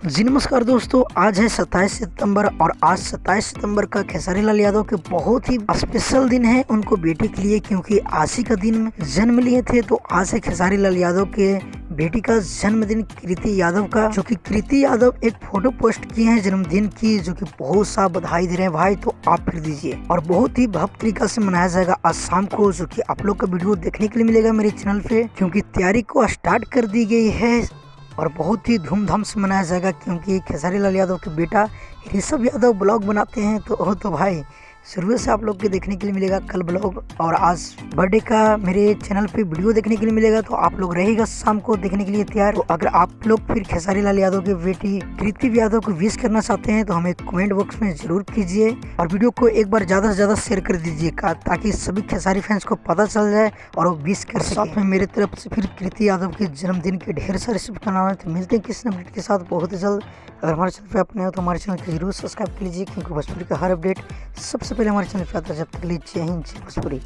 जी नमस्कार दोस्तों, आज है 27 सितंबर और आज 27 सितंबर का खेसारी लाल यादव के बहुत ही स्पेशल दिन है उनको बेटी के लिए, क्योंकि आज ही का दिन जन्म लिए थे। तो आज है खेसारी लाल यादव के बेटी का जन्मदिन कृति यादव का, जो कि कृति यादव एक फोटो पोस्ट किए हैं जन्मदिन की, जो कि बहुत सा बधाई दे रहे हैं भाई। तो आप फिर दीजिए और बहुत ही भव्य तरीका से मनाया जाएगा आज शाम को, जो कि आप लोग का वीडियो देखने के लिए मिलेगा मेरे चैनल पे, क्योंकि तैयारी को स्टार्ट कर दी गई है और बहुत ही धूमधाम से मनाया जाएगा। क्योंकि खेसारी लाल यादव के बेटा ऋषभ यादव ब्लॉग बनाते हैं, तो भाई शुरू से आप लोग के देखने के लिए मिलेगा कल ब्लॉग, और आज बर्थडे का मेरे चैनल पे वीडियो देखने के लिए मिलेगा। तो आप लोग रहेगा शाम को देखने के लिए तैयार। तो अगर आप लोग फिर खेसारी लाल यादव की बेटी कृति यादव को विश करना चाहते हैं तो हमें कमेंट बॉक्स में जरूर कीजिए और वीडियो को एक बार ज्यादा से ज्यादा शेयर कर दीजिए, ताकि सभी खेसारी फैंस को पता चल जाए और वो विश कर सके। साथ में मेरे तरफ से फिर कृति यादव के जन्मदिन के ढेर सारे शुभकामनाएं। तो मिलते हैं किसी अपडेट के साथ बहुत ही जल्द। अगर हमारे चैनल पे अपने हो तो हमारे चैनल को जरूर सब्सक्राइब कर लीजिए, क्योंकि भोजपुरी का हर अपडेट सबसे पहले हमारे चैनल पे आता है। जब तक के लिए जय हिंद, जय भोजपुरी।